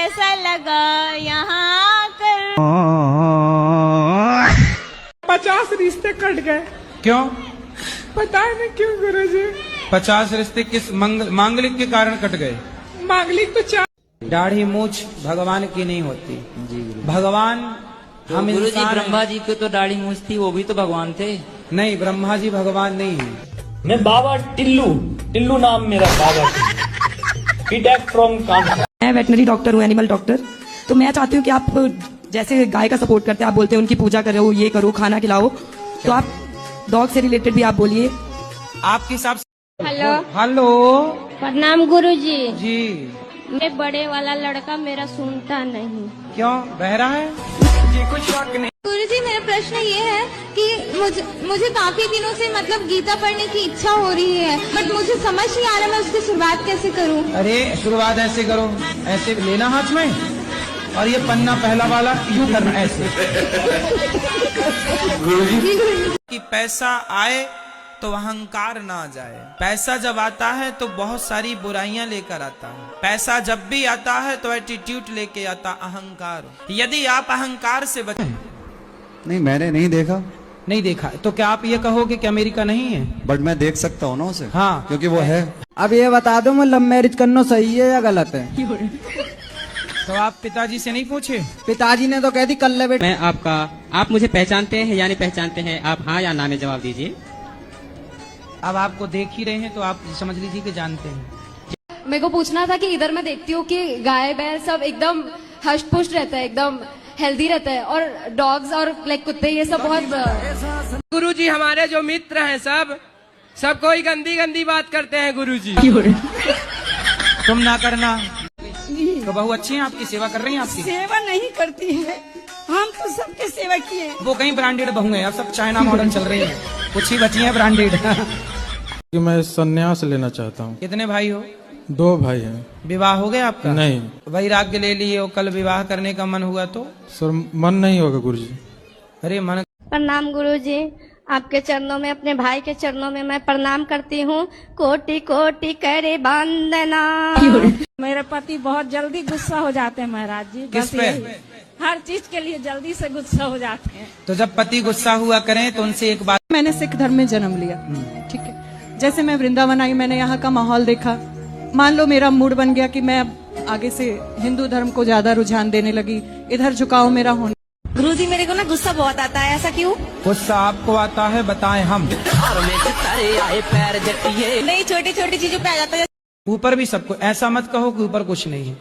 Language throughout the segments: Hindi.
ऐसा लगा यहाँ कर 50 रिश्ते कट गए। क्यों? पता नहीं क्यों गुरुजी। 50 रिश्ते किस मांगलिक के कारण कट गए? मांगलिक तो 4। दाढ़ी मूछ भगवान की नहीं होती। भगवान हम गुरुजी इंसान हैं। ब्रह्मा जी को तो दाढ़ी मूछ थी, वो भी तो भगवान थे। नहीं, ब्रह्मा जी भगवान नहीं है। मैं बाबा टिल्लू नाम मेरा बाबा बीटेक फ्रॉम कानपुर। मैं वेटनरी डॉक्टर हूँ, एनिमल डॉक्टर। तो मैं चाहती हूँ कि आप जैसे गाय का सपोर्ट करते हैं, आप बोलते हैं उनकी पूजा करो, ये करो, खाना खिलाओ, तो आप डॉग से रिलेटेड भी आप बोलिए। आपके हिसाब से। हेलो, हेलो प्रणाम गुरुजी। जी। मैं बड़े वाला लड़का मेरा सुनता नहीं। क्यों, बहरा है? गुरुजी मेरा प्रश्न ये है कि मुझे काफी दिनों से मतलब गीता पढ़ने की इच्छा हो रही है, बट मुझे समझ नहीं आ रहा मैं उसकी शुरुआत कैसे करूं। अरे शुरुआत ऐसे करो, ऐसे लेना हाथ में और ये पन्ना पहला वाला यूं करना ऐसे। कि पैसा आए तो अहंकार ना जाए। पैसा जब आता है तो बहुत सारी बुराइयां लेकर आता है। पैसा जब भी आता है तो एटीट्यूड लेके आता, अहंकार। यदि आप अहंकार से बचे। नहीं, मैंने नहीं देखा। नहीं देखा तो क्या आप ये कहोगे कि अमेरिका नहीं है? बट मैं देख सकता हूँ ना उसे। हाँ, क्योंकि वो है। अब ये बता दो, मैं लव मैरिज करना सही है या गलत है? तो आप पिताजी से नहीं पूछे? पिताजी ने तो कह दी कल ले बेटा। मैं आप मुझे पहचानते हैं या नहीं पहचानते हैं? आप हाँ या ना में जवाब दीजिए। अब आपको देख ही रहे हैं तो आप समझ लीजिए कि जानते हैं। मेरे को पूछना था कि इधर मैं देखती हूँ कि गाय बैल सब एकदम हष्ट पुष्ट रहता है, एकदम हेल्दी रहता है, और डॉग्स और लाइक कुत्ते ये सब बहुत। गुरुजी हमारे जो मित्र हैं सब कोई गंदी गंदी बात करते हैं गुरुजी। तुम ना करना। तो बहू अच्छी है, आपकी सेवा कर रही है। आपकी सेवा नहीं करती है, हम तो सबके सेवा किए। वो कहीं ब्रांडेड बहू है, अब सब चाइना मॉडल चल रही है, कुछ ही बची है ब्रांडेड। कि मैं संन्यास लेना चाहता हूँ। कितने भाई हो? 2 भाई हैं। विवाह हो गया आपका? नहीं। वैराग्य ले लिए हो, कल विवाह करने का मन हुआ तो? सर मन नहीं होगा गुरुजी। अरे मन। प्रणाम गुरुजी, आपके चरणों में, अपने भाई के चरणों में मैं प्रणाम करती हूँ। कोटि कोटि करे वंदना। मेरे पति बहुत जल्दी गुस्सा हो जाते हैं महाराज जी। किस पे? हर चीज के लिए जल्दी से गुस्सा हो जाते हैं। तो जब पति गुस्सा हुआ करें तो उनसे एक बात। मैंने सिख धर्म में जन्म लिया, ठीक है। जैसे मैं वृंदावन आई, मैंने यहाँ का माहौल देखा। मान लो मेरा मूड बन गया कि मैं अब आगे से हिंदू धर्म को ज्यादा रुझान देने लगी, इधर झुकाव मेरा होने। गुरुजी मेरे को ना गुस्सा बहुत आता है, ऐसा क्यों? गुस्सा आपको आता है, बताएं हम। नहीं, छोटी छोटी चीजों पे आ जाता है। ऊपर भी सबको, ऐसा मत कहो कि ऊपर कुछ नहीं है,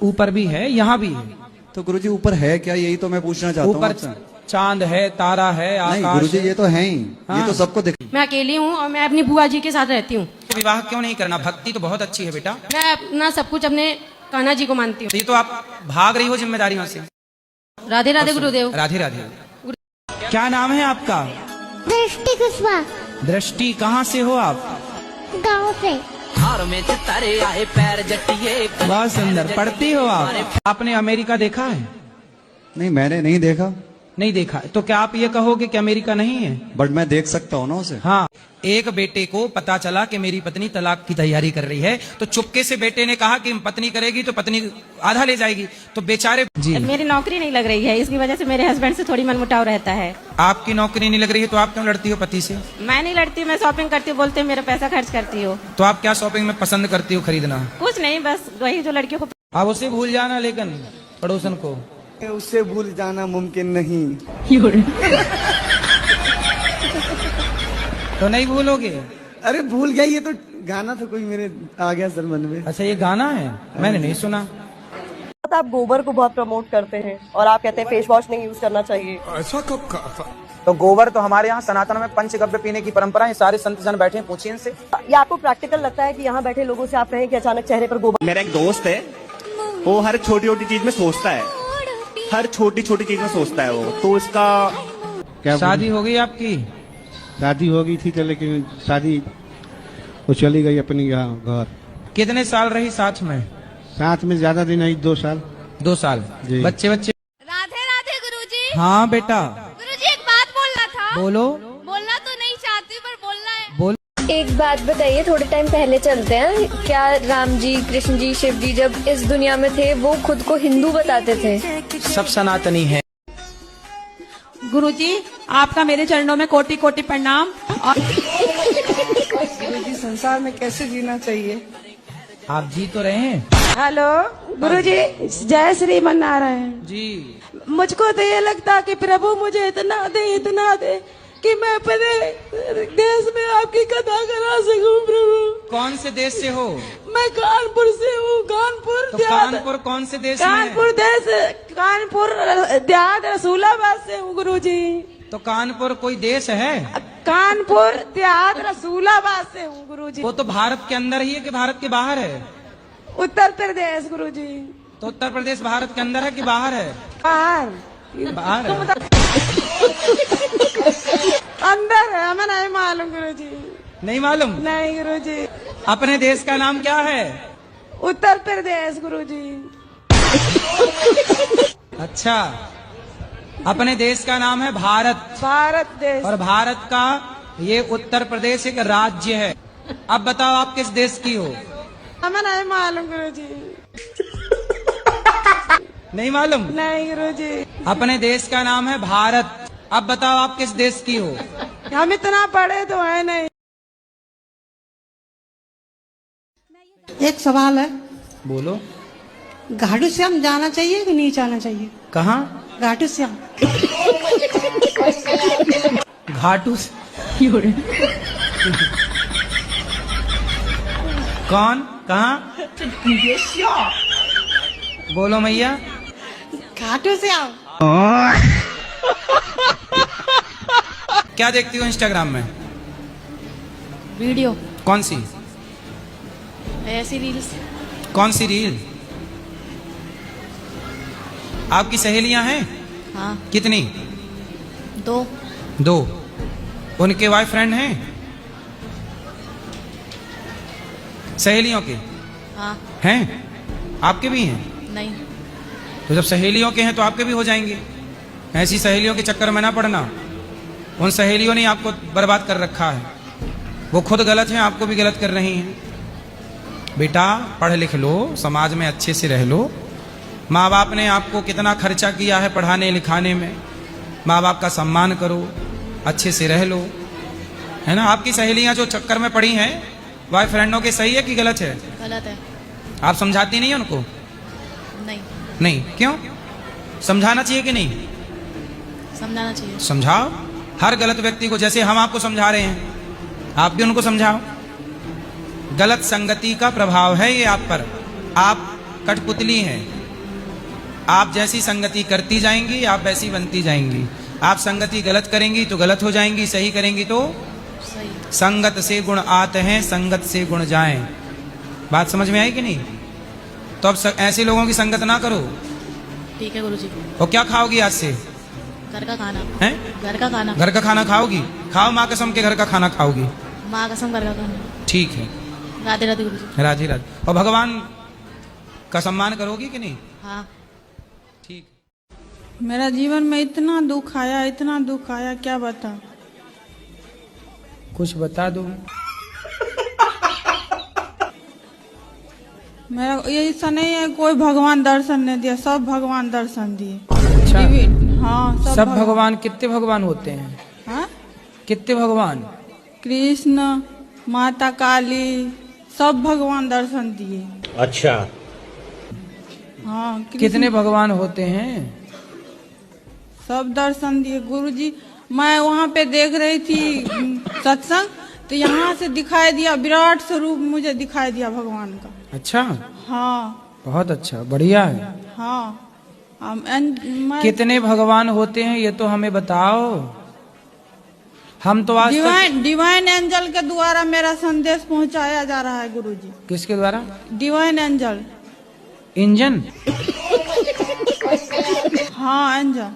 ऊपर भी है, यहाँ भी है। तो गुरुजी ऊपर है क्या, यही तो मैं पूछना चाहता हूँ। ऊपर चांद है, तारा है, नहीं आकाश गुरुजी, है। ये तो है ही। हाँ। ये तो सबको दिख। मैं अकेली हूँ और मैं अपनी बुआ जी के साथ रहती हूँ। विवाह क्यों नहीं करना? भक्ति तो बहुत अच्छी है बेटा। मैं अपना सब कुछ अपने कान्हा जी को मानती हूँ। ये तो आप भाग रही हो जिम्मेदारियों से। राधे राधे गुरुदेव। राधे राधे। क्या नाम है आपका? दृष्टि कुशवाहा। दृष्टि, कहाँ से हो आप? गाँव से। बहुत सुंदर। पढ़ती हो आप? आपने अमेरिका देखा है? नहीं, मैंने नहीं देखा। नहीं देखा तो क्या आप ये कहोगे कि अमेरिका नहीं है? बट मैं देख सकता हूँ ना उसे। हाँ, एक बेटे को पता चला कि मेरी पत्नी तलाक की तैयारी कर रही है, तो चुपके से बेटे ने कहा कि पत्नी करेगी तो पत्नी आधा ले जाएगी, तो बेचारे। जी, मेरी नौकरी नहीं लग रही है, इसकी वजह से मेरे हस्बैंड से थोड़ी मनमुटाव रहता है। आपकी नौकरी नहीं लग रही है तो आप क्यों लड़ती हो पति से? मैं नहीं लड़ती, मैं शॉपिंग करती हूँ, बोलते हैं मेरा पैसा खर्च करती हो। तो आप क्या शॉपिंग में पसंद करती हो खरीदना? कुछ नहीं, बस वही जो लड़कियों को। आप उसे भूल जाना, लेकिन पड़ोसन को उससे भूल जाना मुमकिन नहीं। तो नहीं भूलोगे? अरे भूल गया, ये तो गाना था कोई मेरे आ गया सर मन में। अच्छा, ये गाना है, मैंने नहीं सुना। आप गोबर को बहुत प्रमोट करते हैं और आप कहते हैं फेस वॉश नहीं यूज करना चाहिए। ऐसा कब कहा? तो गोबर तो हमारे यहाँ सनातन में पंचगव्य पीने की परंपरा है। सारे संत जन बैठे हैं, पूछिए इनसे। ये आपको प्रैक्टिकल लगता है कि यहाँ बैठे लोगों से आप कहें कि अचानक चेहरे पर गोबर? मेरा एक दोस्त है, वो हर छोटी छोटी चीज में सोचता है, हर छोटी छोटी चीज में सोचता है वो। तो इसका क्या शादी हो गई आपकी? शादी हो गई थी, लेकिन शादी वो चली गई अपनी यहाँ घर। कितने साल रही साथ में? साथ में ज्यादा दिन नहीं, 2 साल। 2 साल। बच्चे? राधे राधे गुरुजी। हाँ बेटा। गुरुजी एक बात बोलना था। बोलो। बोलना तो नहीं चाहती पर बोलना है। बोल। एक बात बताइए, थोड़े टाइम पहले चलते हैं, क्या राम जी, कृष्ण जी, शिव जी जब इस दुनिया में थे वो खुद को हिंदू बताते थे? सब सनातनी है। गुरुजी, आपका मेरे चरणों में कोटि कोटि प्रणाम। गुरुजी, संसार में कैसे जीना चाहिए? आप जी तो रहे हैं। हेलो गुरुजी, जय श्री मन्नारायण जी। मुझको तो ये लगता कि प्रभु मुझे इतना दे कि मैं अपने देश में आपकी कथा करा सकूं। प्रभु, कौन से देश से हो? मैं कानपुर से हूँ। कानपुर तो कानपुर कौन से देश में है? कानपुर देहात रसूलाबाद से हूँ गुरुजी। तो कानपुर कोई देश है? कानपुर देहात रसूलाबाद से हूँ गुरुजी। वो तो भारत के अंदर ही है कि भारत के बाहर है? उत्तर प्रदेश गुरुजी। तो उत्तर प्रदेश भारत के अंदर है कि बाहर है? बाहर है। अंदर है, हमें नहीं मालूम गुरुजी। नहीं मालूम? नहीं गुरुजी। अपने देश का नाम क्या है? उत्तर प्रदेश गुरुजी। अच्छा, अपने देश का नाम है भारत। भारत देश। और भारत का ये उत्तर प्रदेश एक राज्य है। अब बताओ आप किस देश की हो? हमें नहीं मालूम गुरुजी। नहीं मालूम? नहीं गुरुजी। अपने देश का नाम है भारत। अब बताओ आप किस देश की हो? हम इतना पढ़े तो है नहीं। एक सवाल है, बोलो। घाटू श्याम जाना चाहिए कि नहीं जाना चाहिए? कहाँ? घाटू श्याम। घाटू कौन? कहाँ? बोलो मैया। घाटू श्याम। क्या देखती हो इंस्टाग्राम में? वीडियो। कौन सी? ऐसी रील्स। कौन सी रील? आपकी सहेलियां हैं? हाँ। कितनी? 2। उनके बॉयफ्रेंड हैं? सहेलियों के? हाँ। हैं? आपके भी हैं? नहीं। तो जब सहेलियों के हैं तो आपके भी हो जाएंगे। ऐसी सहेलियों के चक्कर में ना पड़ना। उन सहेलियों ने आपको बर्बाद कर रखा है। वो खुद गलत हैं, आपको भी गलत कर रही हैं। बेटा पढ़ लिख लो, समाज में अच्छे से रह लो। माँ बाप ने आपको कितना खर्चा किया है पढ़ाने लिखाने में। माँ बाप का सम्मान करो, अच्छे से रह लो, है ना। आपकी सहेलियां जो चक्कर में पड़ी हैं बॉयफ्रेंडों के, सही है कि गलत है? गलत है। आप समझाती नहीं है उनको? नहीं। क्यों? समझाना चाहिए कि नहीं? समझाना चाहिए। समझाओ हर गलत व्यक्ति को, जैसे हम आपको समझा रहे हैं, आप भी उनको समझाओ। गलत संगति का प्रभाव है ये आप पर। आप कठपुतली हैं। आप जैसी संगति करती जाएंगी आप वैसी बनती जाएंगी। आप संगति गलत करेंगी तो गलत हो जाएंगी, सही करेंगी तो सही। संगत से गुण आते हैं, संगत से गुण जाएं। बात समझ में आई कि नहीं? तो अब ऐसे लोगों की संगत ना करो। ठीक है गुरुजी। और क्या खाओगी आज से? घर का खाना है? घर का खाना। घर का खाना खाओगी? खाओ माँ कसम के घर का खाना खाओगी। माँ कसम घर का खाना। ठीक है। राधे राधे गुरुजी। राधे राधे। और भगवान का सम्मान करोगी कि नहीं? हाँ। ठीक। मेरा जीवन में इतना दुख आया, क्या बता। कुछ बता दो। मेरा ये ऐसा नहीं है कोई भगवान दर्शन नहीं दिया, सब भगवान दर्शन दिए। अच्छा। हाँ, सब भगवान। कितने भगवान होते हैं? हाँ? कितने भगवान? कृष्ण, माता काली, सब भगवान दर्शन दिए। अच्छा। हाँ। कितने भगवान होते हैं? सब दर्शन दिए गुरुजी। मैं वहाँ पे देख रही थी सत्संग, तो यहाँ से दिखाई दिया विराट स्वरूप, मुझे दिखाई दिया भगवान का। अच्छा। हाँ। बहुत अच्छा, बढ़िया है। हाँ। कितने भगवान होते हैं ये तो हमें बताओ। हम तो आज डिवाइन एंजल के द्वारा मेरा संदेश पहुंचाया जा रहा है गुरुजी। किसके द्वारा? Divine angel. इंजन? हाँ एंजल।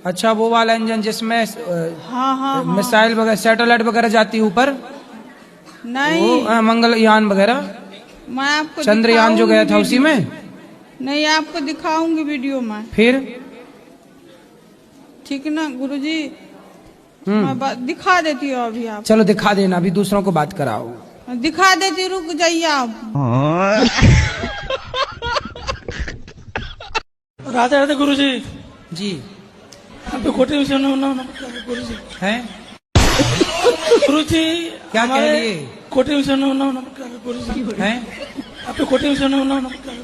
अच्छा, वो वाला इंजन जिसमें हाँ। मिसाइल वगैरह, सैटेलाइट वगैरह जाती है ऊपर? नहीं, वो मंगलयान वगैरह, मैं आपको चंद्रयान जो गया था उसी में? नहीं, आपको दिखाऊंगी वीडियो में। फिर ठीक ना गुरुजी? मैं दिखा देती हूँ अभी आप। चलो दिखा देना, अभी दूसरों को बात कराओ। दिखा देती, रुक जाइए आप। राधे राधे गुरु जी। जी आप कोटे में गुरु जी हैं गुरु जी क्या कह लिए? कोटे में गुरु जी हैं आप कोटे में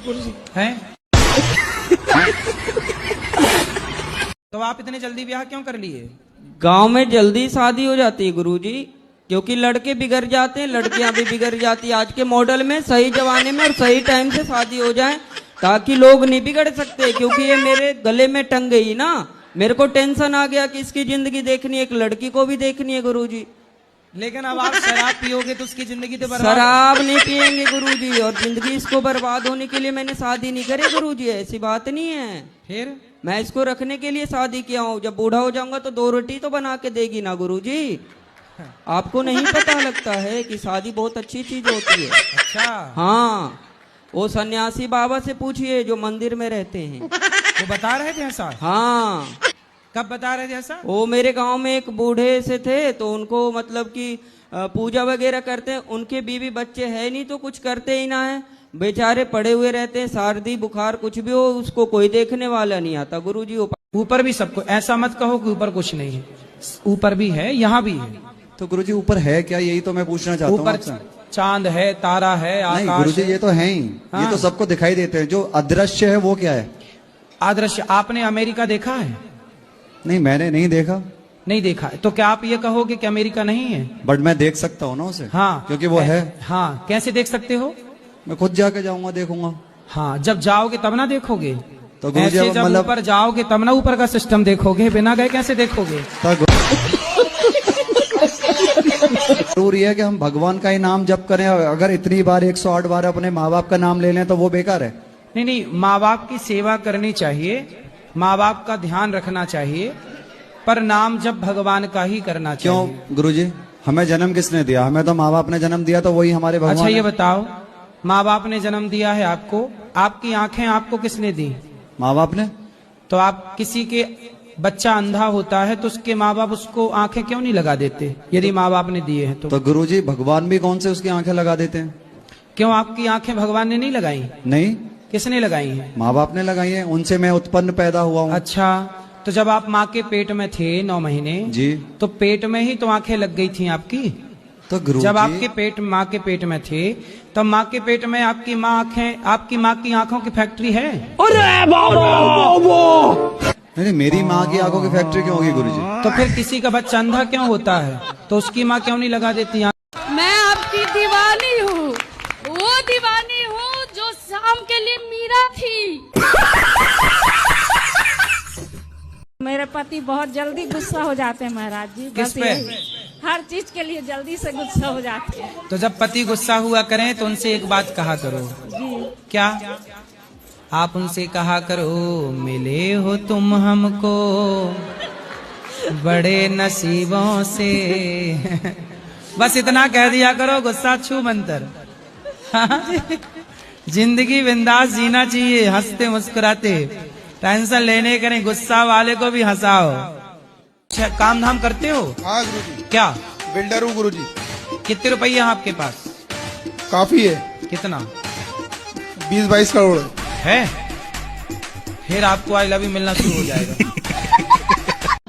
गुरु जी हैं तो आप इतने जल्दी ब्याह क्यों कर लिए? गांव में जल्दी शादी हो जाती है गुरुजी, क्योंकि लड़के बिगड़ जाते हैं, लड़कियां भी बिगड़ जाती है। आज के मॉडल में सही जमाने में और सही टाइम से शादी हो जाए, ताकि लोग नहीं बिगड़ सकते। क्योंकि ये मेरे गले में टंग गई ना, मेरे को टेंशन आ गया कि इसकी जिंदगी देखनी है, एक लड़की को भी देखनी है गुरुजी। लेकिन अब आप शराब पियोगे तो उसकी जिंदगी तो बर्बाद। शराब नहीं पियेंगे गुरुजी, और जिंदगी इसको बर्बाद होने के लिए मैंने शादी नहीं करी गुरुजी, ऐसी बात नहीं है। फिर मैं इसको रखने के लिए शादी किया हूँ। जब बूढ़ा हो जाऊंगा तो 2 रोटी तो बना के देगी ना गुरुजी। आपको नहीं पता लगता है कि शादी बहुत अच्छी चीज होती है। अच्छा हाँ, वो सन्यासी बाबा से पूछिए जो मंदिर में रहते हैं, वो बता रहे थे ऐसा? हाँ। कब बता रहे थे ऐसा? वो मेरे गांव में एक बूढ़े से थे, तो उनको मतलब कि पूजा वगैरह करते हैं, उनके बीवी बच्चे है नहीं तो कुछ करते ही ना है, बेचारे पड़े हुए रहते हैं। सर्दी बुखार कुछ भी हो उसको कोई देखने वाला नहीं आता गुरुजी। ऊपर भी सबको, ऐसा मत कहो कि ऊपर कुछ नहीं है, ऊपर भी है, यहाँ भी है। तो गुरुजी ऊपर है क्या, यही तो मैं पूछना चाहता हूँ ऊपर आपसे। चांद है, तारा है, नहीं आकाश गुरुजी है। ये तो है ही, हाँ। ये तो सबको दिखाई देते हैं। जो अदृश्य है वो क्या है? आदर्श, आपने अमेरिका देखा है? नहीं मैंने नहीं देखा। नहीं देखा है तो क्या आप ये कहोगे कि अमेरिका नहीं है? बट मैं देख सकता हूँ ना उसे। हाँ, क्योंकि वो है। हाँ, कैसे देख सकते हो? मैं खुद जाके जाऊंगा, देखूंगा। हाँ, जब जाओगे तब ना देखोगे। तो गुरुजी ऐसे जब मतलब ऊपर जाओगे तब ना ऊपर का सिस्टम देखोगे, बिना गए कैसे देखोगे? जरूरी है कि हम भगवान का ही नाम जप करें? अगर इतनी बार 108 बार अपने माँ बाप का नाम ले लें तो वो बेकार है? नहीं नहीं, माँ बाप की सेवा करनी चाहिए, माँ बाप का ध्यान रखना चाहिए, पर नाम जब भगवान का ही करना चाहिए। क्यों गुरुजी, हमें जन्म किसने दिया? हमें तो माँ बाप ने जन्म दिया, तो वही हमारे भगवान। अच्छा ये है। बताओ, माँ बाप ने जन्म दिया है आपको, आपकी आंखें आपको किसने दी? माँ बाप ने। तो आप किसी के बच्चा अंधा होता है तो उसके माँ बाप उसको आंखें क्यों नहीं लगा देते, यदि माँ बाप ने दिए हैं तो गुरुजी भगवान भी कौन से उसकी आंखें लगा देते हैं? क्यों आपकी आंखें भगवान ने नहीं लगाई? नहीं, किसने लगाई हैं? माँ बाप ने लगाई है, उनसे मैं उत्पन्न पैदा हुआ हूँ। अच्छा, तो जब आप माँ के पेट में थे 9 महीने जी, तो पेट में ही तो आंखें लग गई थी आपकी। तो गुरुजी जब आपके पेट, माँ के पेट में थे तब माँ के पेट में आपकी माँ आंखें, आपकी माँ की आंखों की फैक्ट्री है। नहीं, मेरी माँ की आंखों की फैक्ट्री क्यों होगी गुरुजी? तो फिर किसी का बच्चा अंधा क्यों होता है तो उसकी माँ क्यों नहीं लगा देती? मैं आपकी दीवानी हूँ, वो दीवानी हूँ जो शाम के लिए मीरा थी। मेरे पति बहुत जल्दी गुस्सा हो जाते हैं महाराज जी। किस पे? हर चीज के लिए जल्दी से गुस्सा हो जाते हैं। तो जब पति गुस्सा हुआ करें तो उनसे एक बात कहा करो। जी। क्या? आप उनसे कहा करो, मिले हो तुम हमको बड़े नसीबों से। बस इतना कह दिया करो, गुस्सा छू मंतर। जिंदगी बिंदास जीना चाहिए, हंसते मुस्कुराते, टेंशन लेने करें, गुस्सा वाले को भी हंसाओ। अच्छा, काम धाम करते हो? हाँ गुरुजी। क्या? बिल्डर हूँ गुरुजी। कितने रुपये आपके पास? काफी है। कितना? 20-22 करोड़ है। फिर आपको आई लव यू मिलना शुरू हो जाएगा।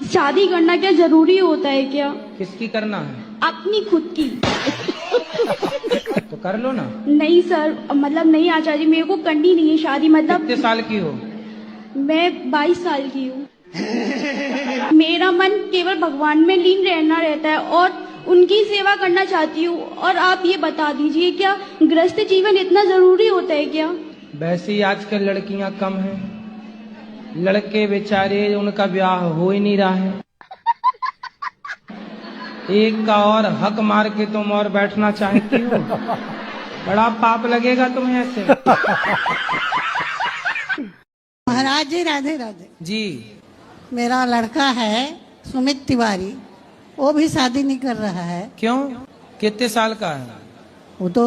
शादी करना क्या जरूरी होता है क्या? किसकी करना है? अपनी खुद की। तो कर लो ना। नहीं सर, मतलब नहीं आचार्य, मेरे को करनी नहीं है शादी। मतलब कितने साल की हो? मैं 22 साल की हूँ। मेरा मन केवल भगवान में लीन रहना रहता है और उनकी सेवा करना चाहती हूँ। और आप ये बता दीजिए, क्या गृहस्थ जीवन इतना जरूरी होता है क्या? वैसे ही आजकल लड़कियां कम हैं, लड़के बेचारे उनका ब्याह हो ही नहीं रहा है। एक का और हक मार के तुम और बैठना चाहती हो, बड़ा पाप लगेगा तुम्हें ऐसे। महाराज जी राधे राधे जी। मेरा लड़का है सुमित तिवारी, वो भी शादी नहीं कर रहा है। क्यों? कितने साल का है? वो तो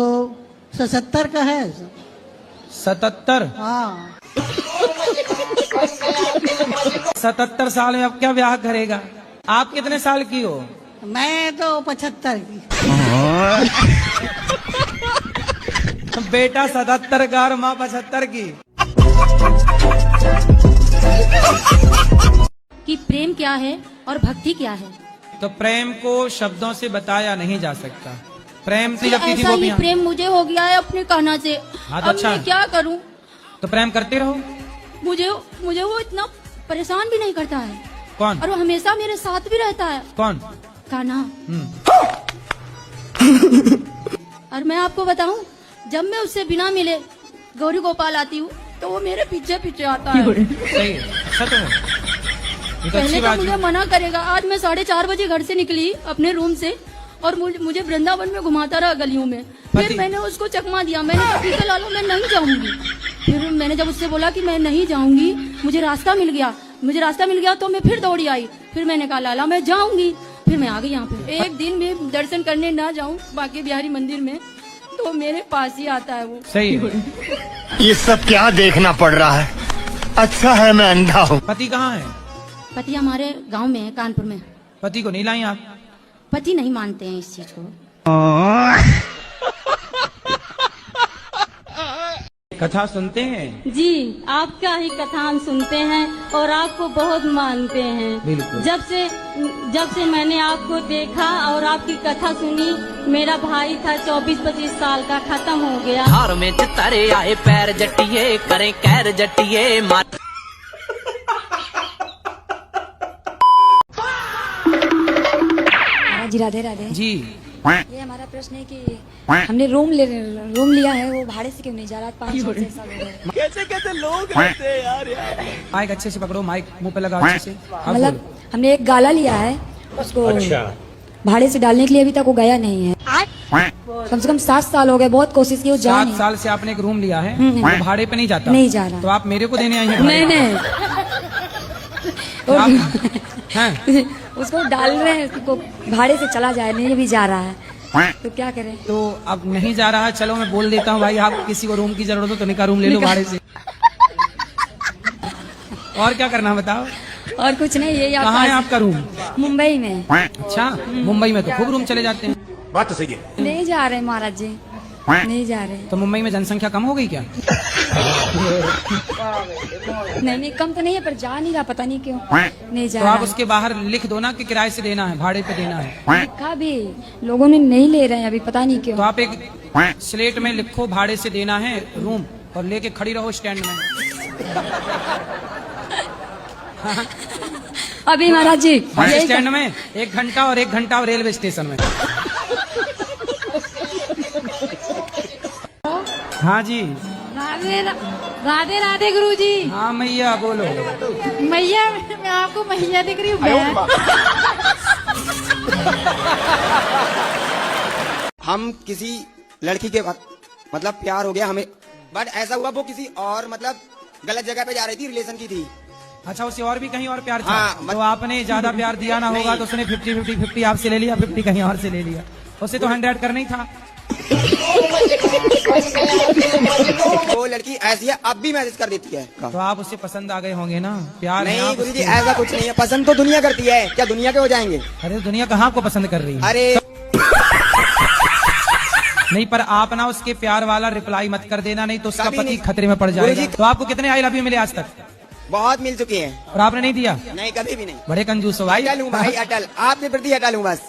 77 का है। 77? हाँ। 77 साल में अब क्या ब्याह करेगा? आप कितने साल की हो? मैं तो 75 की। बेटा 77 का और माँ 75 की। कि प्रेम क्या है और भक्ति क्या है। तो प्रेम को शब्दों से बताया नहीं जा सकता। प्रेम से जब की थी ऐसा वो ही भी प्रेम मुझे हो गया है अपने कहना से। हाँ, तो अब अच्छा। मैं क्या करूं? तो प्रेम करते रहो। मुझे वो इतना परेशान भी नहीं करता है। कौन? और वो हमेशा मेरे साथ भी रहता है। कौन? कान्हा। और मैं आपको बताऊं, जब मैं उससे बिना मिले गौरी गोपाल आती हूँ तो वो मेरे पीछे पीछे आता है। सही है, अच्छा तो है। ये तो अच्छी पहले तो बात मुझे है। मना करेगा। आज मैं 4:30 बजे घर से निकली अपने रूम से और मुझे वृंदावन में घुमाता रहा गलियों में। फिर मैंने उसको चकमा दिया। मैंने कहा ठीक है लालो, मैं नहीं जाऊंगी। फिर मैंने जब उससे बोला कि मैं नहीं जाऊंगी, मुझे रास्ता मिल गया तो मैं फिर दौड़ी आई। फिर मैंने कहा लाला मैं जाऊंगी। फिर मैं आ गई यहाँ पे। एक दिन में दर्शन करने ना जाऊं बांके बिहारी मंदिर में तो मेरे पास ही आता है वो। सही है। ये सब क्या देखना पड़ रहा है? अच्छा है मैं अंधा हूँ। पति कहाँ है? पति हमारे गांव में है, कानपुर में। पति को नहीं लाई आप? पति नहीं मानते हैं इस चीज को। कथा सुनते हैं? जी, आपका ही कथा हम सुनते हैं और आपको बहुत मानते हैं। बिल्कुल। जब से मैंने आपको देखा और आपकी कथा सुनी, मेरा भाई था 24-25 साल का, खत्म हो गया। हार में चितारे आए पैर जट्टिए करें कैर जट्टिए मार। जी राधे राधे जी। ये हमारा प्रश्न है कि हमने रूम लिया है, वो भाड़े से क्यों नहीं जा रहा? 5-6 साल हो गए। कैसे लोग रहते हैं यार। माइक अच्छे से पकड़ो, माइक मुंह पे लगाओ अच्छे से। हाँ, मतलब बोलो। हमने एक गाला लिया है, उसको भाड़े से डालने के लिए अभी तक वो गया नहीं है। कम से कम 7 साल हो गए, बहुत कोशिश की, वो जा 7 नहीं। साल से आपने एक रूम लिया है, वो भाड़े पे नहीं जाता? नहीं जा रहा। तो आप मेरे को देने आई हैं? नहीं हैं? उसको डाल रहे हैं, उसको भाड़े से चला जाए, नहीं भी जा रहा है, तो क्या करें? तो अब नहीं जा रहा है, चलो मैं बोल देता हूँ भाई, आप किसी को रूम की जरूरत हो तो निका रूम ले लो भाड़े से। और क्या करना बताओ? और कुछ नहीं, यही कहाँ है आपका रूम? मुंबई में। अच्छा, मुंबई में तो खूब रूम चले जाते हैं। बात तो सही है। नहीं जा रहे महाराज जी, नहीं जा रहे। तो मुंबई में जनसंख्या कम हो गई क्या? नहीं कम तो नहीं है, पर जा नहीं रहा, पता नहीं क्यों नहीं जा तो रहा। आप उसके बाहर लिख दो ना कि किराए से देना है, भाड़े पे देना है। लिखा भी, लोगों ने नहीं ले रहे हैं अभी, पता नहीं क्यों। तो आप एक स्लेट में लिखो भाड़े से देना है रूम, और लेके खड़ी रहो स्टैंड में। अभी महाराज जी बस स्टैंड में 1 घंटा और 1 घंटा और रेलवे स्टेशन में। हाँ जी। राधे राधे गुरु जी। हाँ मैया बोलो। मैया, मैं आपको मैया दिख रही हूँ। हम किसी लड़की के मतलब प्यार हो गया हमें, बट ऐसा हुआ वो किसी और मतलब गलत जगह पे जा रही थी, रिलेशन की थी। अच्छा, उसे और भी कहीं और प्यार था? हाँ, तो आपने ज्यादा प्यार दिया ना होगा तो उसने 50-50 आपसे ले लिया, 50 कहीं और से ले लिया। उसे तो 100 करना ही था। वो लड़की ऐसी है, अब भी मैसेज कर देती है। तो आप उससे पसंद आ गए होंगे ना? प्यार है नहीं आप गुरुजी, उसके। ऐसा कुछ नहीं है। पसंद तो दुनिया करती है, क्या दुनिया के हो जाएंगे? अरे दुनिया कहाँ आपको पसंद कर रही है? अरे नहीं, पर आप ना उसके प्यार वाला रिप्लाई मत कर देना, नहीं तो उसका कभी पति नहीं। खतरे में पड़ जाएगा। गुरुजी- तो आपको कितने आई लव यू मिले आज तक? बहुत मिल चुकी हैं। और आपने नहीं दिया? नहीं, कभी भी नहीं। बड़े कंजूस हो भाई। अटल हूँ भाई, अटल। आपके प्रति अटल हूँ बस।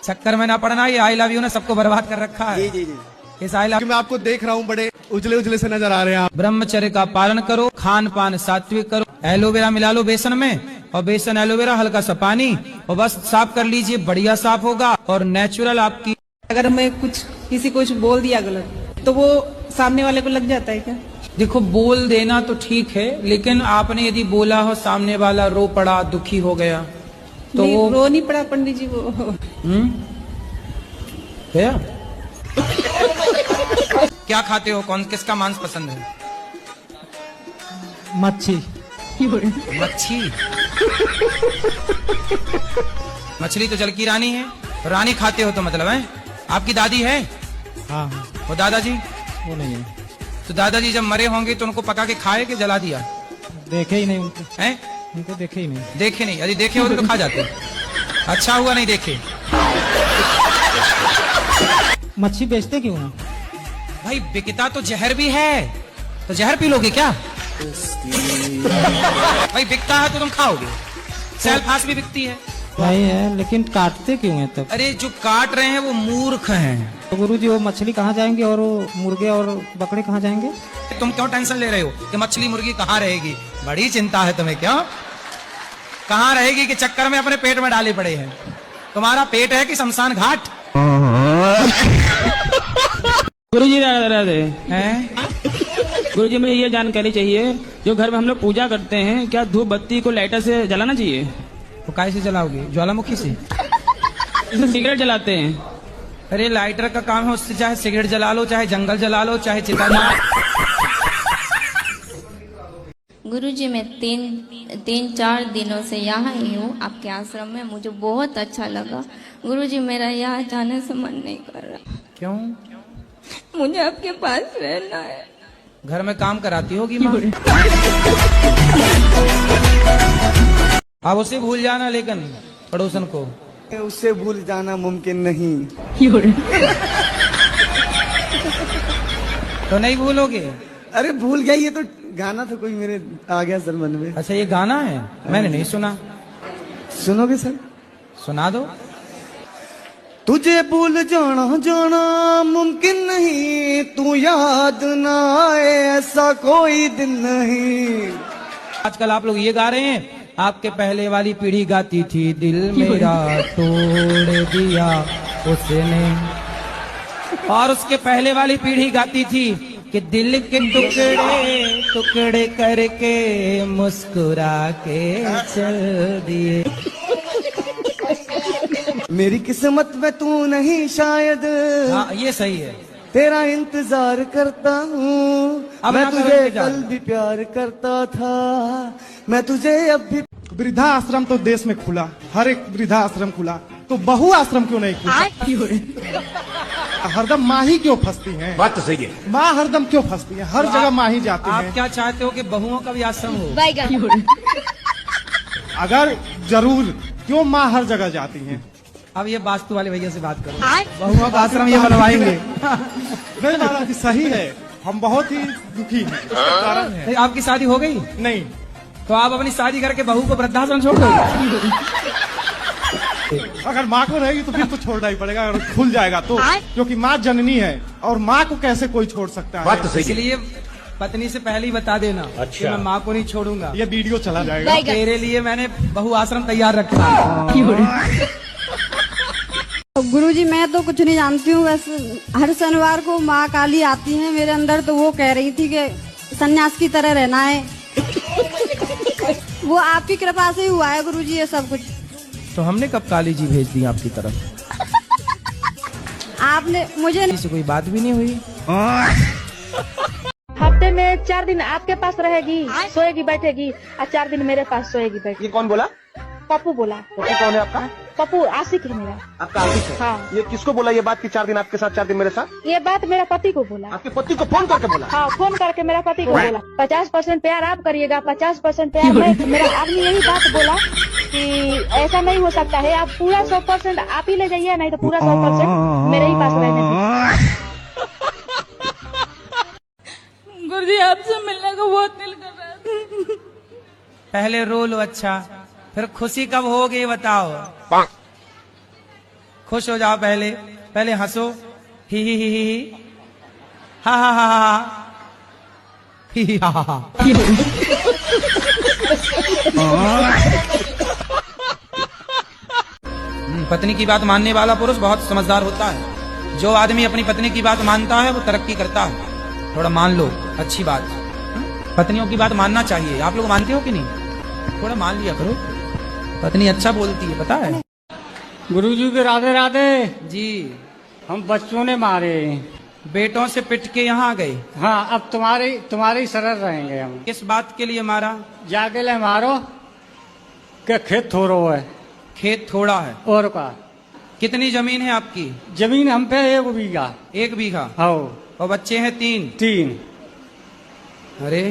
चक्कर में ना पड़ना, ये आई लव यू ने सबको बर्बाद कर रखा है। जी जी जी। इस आई लव मैं आपको देख रहा हूँ, बड़े उजले उजले से नजर आ रहे हैं आप। ब्रह्मचर्य का पालन करो, खान पान सात्विक करो, एलोवेरा मिला लो बेसन में, और बेसन एलोवेरा हल्का सा पानी, और बस साफ कर लीजिए, बढ़िया साफ होगा और नेचुरल आपकी। अगर मैं किसी को बोल दिया गलत तो वो सामने वाले को लग जाता है क्या? देखो, बोल देना तो ठीक है, लेकिन आपने यदि बोला हो, सामने वाला रो पड़ा, दुखी हो गया, तो नहीं, वो रो नहीं पड़ा पंडित जी वो। क्या क्या खाते हो? किसका मांस पसंद है? मच्छी। मच्छी? मछली तो जल की रानी है, रानी खाते हो तो मतलब है? आपकी दादी है? हाँ। वो दादाजी? वो नहीं है। तो दादाजी जब मरे होंगे तो उनको पका के खाए कि जला दिया? देखे ही नहीं उनको। हैं? तो देखे ही नहीं। देखे नहीं? यदि देखे होते तो खा जाते। अच्छा हुआ नहीं देखे। मच्छी बेचते क्यों हैं? भाई बिकता तो जहर भी है, तो जहर पी लोगे क्या? भाई बिकता है तो तुम खाओगे। सेल्फास भी बिकती है भाई है, लेकिन काटते क्यों हैं तब? अरे जो काट रहे हैं वो मूर्ख हैं। तो गुरुजी वो मछली कहाँ जाएंगे और वो मुर्गे और बकरे कहाँ जाएंगे? तुम क्यों टेंशन ले रहे हो कि मछली मुर्गी कहाँ रहेगी? बड़ी चिंता है तुम्हें। क्यों कहाँ रहेगी के चक्कर में अपने पेट में डाले पड़े हैं। तुम्हारा पेट है कि शमशान घाट? गुरुजी राधे राधे हैं। गुरुजी मुझे ये जानकारी चाहिए, जो घर में हम लोग पूजा करते हैं, क्या धूप बत्ती को लाइटर से जलाना चाहिए? तो काय से जलाओगे? ज्वालामुखी से? सिगरेट जलाते हैं। अरे लाइटर का काम है, उससे चाहे सिगरेट जला लो, चाहे जंगल जला लो, चाहे चिता जला। गुरुजी मैं तीन चार दिनों से यहाँ ही हूँ आपके आश्रम में। मुझे बहुत अच्छा लगा गुरुजी। मेरा यहाँ जाने से मन नहीं कर रहा। क्यों? मुझे आपके पास रहना है। घर में काम कराती होगी माँ। अब उसे भूल जाना, लेकिन पड़ोसन को उससे भूल जाना मुमकिन नहीं। तो नहीं भूलोगे? अरे भूल गया, ये तो गाना था कोई मेरे आ गया सर मन में। अच्छा ये गाना है, मैंने नहीं सुना। सुनोगे सर? सुना दो। तुझे भूल जाना मुमकिन नहीं, तू याद ना आए ऐसा कोई दिन नहीं। आजकल आप लोग ये गा रहे हैं, आपके पहले वाली पीढ़ी गाती थी, दिल मेरा तोड़ दिया उसने। और उसके पहले वाली पीढ़ी गाती थी कि दिल के टुकड़े टुकड़े करके मुस्कुरा के चल दिए। मेरी किस्मत में तू नहीं शायद। हाँ ये सही है। तेरा इंतजार करता हूँ मैं, तुझे कल भी प्यार करता था, मैं तुझे अब भी। वृद्धा आश्रम तो देश में खुला, हर एक वृद्धा आश्रम खुला, तो बहु आश्रम क्यों नहीं खुला? हरदम माँ ही क्यों फंसती हैं? बात तो सही है। माँ हरदम क्यों फंसती है? हर जगह माँ ही जाती है। आप क्या चाहते हो कि बहुओं का भी आश्रम हो? अगर जरूर, क्यों माँ हर जगह जाती हैं? अब ये वास्तु वाले भैया से बात करो, बहुओं का आश्रम ये बनवाएंगे। नहीं दादा जी सही है, हम बहुत ही दुखी हैं। उसका कारण है। आपकी शादी हो गई? नहीं। तो आप अपनी शादी करके बहू को वृद्धाश्रम छोड़ दोगे? अगर माँ को रहेगी तो फिर तो छोड़ना ही पड़ेगा, अगर खुल जाएगा तो, क्योंकि माँ जननी है और माँ को कैसे कोई छोड़ सकता है? इसलिए पत्नी से पहले ही बता देना कि मैं माँ को नहीं छोड़ूंगा। ये वीडियो चला जाएगा। तेरे लिए मैंने बहु आश्रम तैयार रखा है। गुरुजी मैं तो कुछ नहीं जानती हूँ, बस हर शनिवार को माँ काली आती है मेरे अंदर, तो वो कह रही थी कि सन्यास की तरह रहना है। वो आपकी कृपा से ही हुआ है गुरुजी ये सब कुछ। तो हमने कब काली जी भेज दी आपकी तरफ? आपने मुझे से कोई बात भी नहीं हुई। हफ्ते में 4 दिन आपके पास रहेगी, सोएगी बैठेगी, और 4 दिन मेरे पास सोएगी बैठेगी। ये कौन बोला? पप्पू बोला। पप्पू कौन है आपका? पप्पू आशिक है मेरा। आपका आशिक है? हाँ। ये किसको बोला ये बात कि 4 दिन आपके साथ 4 दिन मेरे साथ? ये बात मेरा पति को बोला। आपके पति को फोन करके बोला? हाँ फोन करके मेरा पति को बोला। 50% प्यार आप करिएगा, 50% प्यार मैं। मेरा आदमी यही बात बोला कि ऐसा नहीं हो सकता है, आप पूरा 100% आप ही ले जाइए, नहीं तो पूरा 100% मेरे ही पास रहने दीजिए। गुरुजी आपसे मिलने को बहुत दिल कर रहा है। पहले रो लो, अच्छा फिर खुशी कब होगी बताओ? खुश हो जाओ, पहले हंसो, ही हा हा हा हा ही हा हा। पत्नी की बात मानने वाला पुरुष बहुत समझदार होता है। जो आदमी अपनी पत्नी की बात मानता है वो तरक्की करता है। थोड़ा मान लो, अच्छी बात। पत्नियों की बात मानना चाहिए। आप लोग मानते हो कि नहीं? थोड़ा मान लिया करो, पत्नी अच्छा बोलती है, पता है। गुरुजी के राधे राधे जी। हम बच्चों ने मारे, बेटों से पिट के यहाँ गए। हाँ अब तुम्हारे शरण रहेंगे हम। किस बात के लिए मारा? जाके ले मारो के खेत थोड़ो है। खेत थोड़ा है और का? कितनी जमीन है आपकी? जमीन हम पे 1 बीघा। 1 बीघा? हाँ। और बच्चे हैं 3? 3। अरे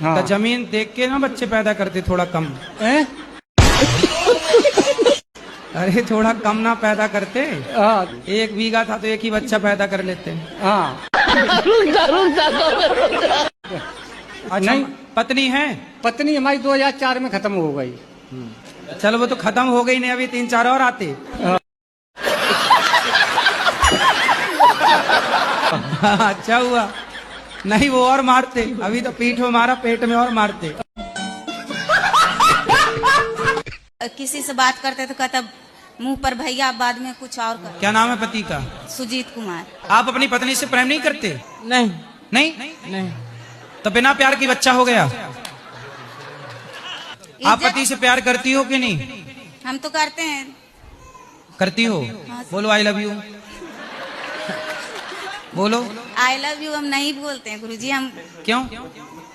हाँ। तो जमीन देख के ना बच्चे पैदा करते थोड़ा कम। अरे थोड़ा कम ना पैदा करते। 1 बीघा था तो 1 ही बच्चा पैदा कर लेते। हाँ। अच्छा, नहीं पत्नी है? पत्नी हमारी 2004 में खत्म हो गई। चलो वो तो खत्म हो गई नहीं, अभी 3-4 और आते। अच्छा हुआ नहीं, वो और मारते। अभी तो पीठ में मारा, पेट में और मारते। किसी से बात करते तो कहता मुंह पर भैया, बाद में कुछ और कर। क्या नाम है पति का? सुजीत कुमार। आप अपनी पत्नी से प्रेम नहीं करते? नहीं। नहीं नहीं तो बिना प्यार की बच्चा हो गया। आप पति से प्यार करती हो कि नहीं? हम तो करते हैं। करती हो? हाँ। बोलो आई लव यू। बोलो आई लव यू। हम नहीं बोलते हैं गुरुजी। हम क्यों?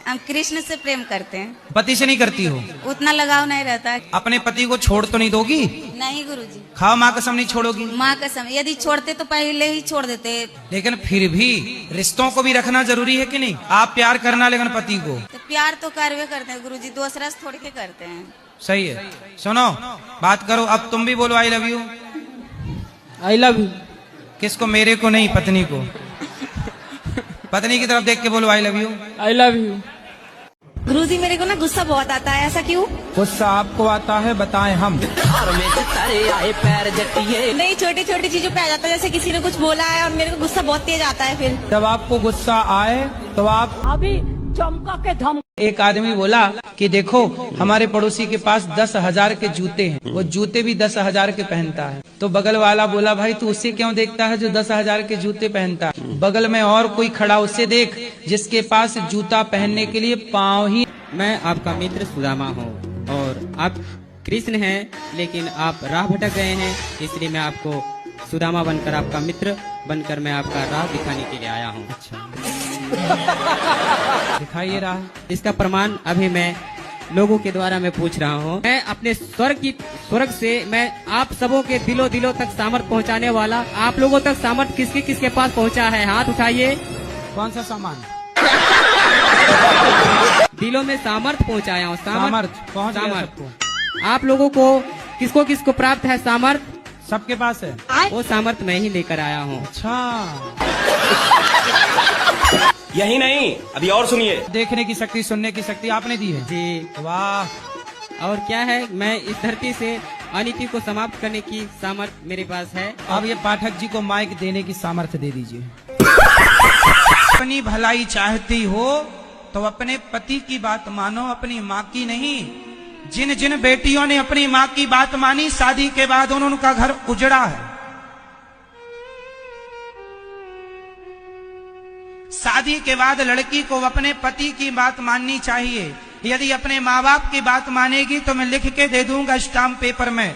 हम कृष्ण से प्रेम करते हैं। पति से नहीं करती हो? उतना लगाव नहीं रहता। अपने पति को छोड़ तो नहीं दोगी? नहीं गुरुजी। खाओ माँ कसम नहीं छोड़ोगी? माँ कसम। यदि छोड़ते तो पहले ही छोड़ देते। लेकिन फिर भी रिश्तों को भी रखना जरूरी है कि नहीं? आप प्यार करना लेकिन पति को। तो प्यार तो करवे करते हैं गुरुजी, दूसरा से थोड़ के करते हैं। सही है। सुनो बात करो, अब तुम भी बोलो I love you. I love you. किसको? मेरे को नहीं, पत्नी को। पत्नी की तरफ देख के बोलो I love you. I love you. Guruji मेरे को ना गुस्सा बहुत आता है, ऐसा क्यों? गुस्सा आपको आता है, बताएं हम। नहीं, छोटी छोटी चीजों पे आ जाता है, जैसे किसी ने कुछ बोला है और मेरे को गुस्सा बहुत तेज आता है। फिर जब आपको गुस्सा आए तो आप अभी चमका के धम। एक आदमी बोला कि देखो हमारे पड़ोसी के पास 10,000 के जूते हैं, वो जूते भी 10,000 के पहनता है। तो बगल वाला बोला भाई तू उसे क्यों देखता है जो 10,000 के जूते पहनता है? बगल में और कोई खड़ा, उसे देख जिसके पास जूता पहनने के लिए पाँव ही। मैं आपका मित्र सुदामा हूँ और आप कृष्ण हैं, लेकिन आप राह भटक गए हैं, इसलिए मैं आपको सुदामा बनकर, आपका मित्र बनकर मैं आपका राह दिखाने के लिए आया हूँ। अच्छा दिखाइए राह। इसका प्रमाण अभी मैं लोगों के द्वारा मैं पूछ रहा हूँ। मैं अपने स्वर्ग से मैं आप सबों के दिलों तक सामर्थ पहुँचाने वाला, आप लोगों तक सामर्थ किसके पास पहुँचा है? हाथ उठाइए। कौन सा सामान? दिलों में सामर्थ पहुँचाया हूँ। सामर्थ पहुँच गया सबको। आप लोगों को किसको प्राप्त है सामर्थ? सबके पास है। वो सामर्थ मैं ही लेकर आया हूँ। अच्छा यही नहीं, अभी और सुनिए। देखने की शक्ति, सुनने की शक्ति आपने दी है। जी वाह। और क्या है, मैं इस धरती से अनीति को समाप्त करने की सामर्थ्य मेरे पास है। अब ये पाठक जी को माइक देने की सामर्थ्य दे दीजिए। अपनी भलाई चाहती हो तो अपने पति की बात मानो, अपनी माँ की नहीं। जिन जिन बेटियों ने अपनी माँ की बात मानी, शादी के बाद उनका घर उजड़ा है। शादी के बाद लड़की को अपने पति की बात माननी चाहिए। यदि अपने माँ बाप की बात मानेगी तो मैं लिख के दे दूंगा स्टाम्प पेपर में,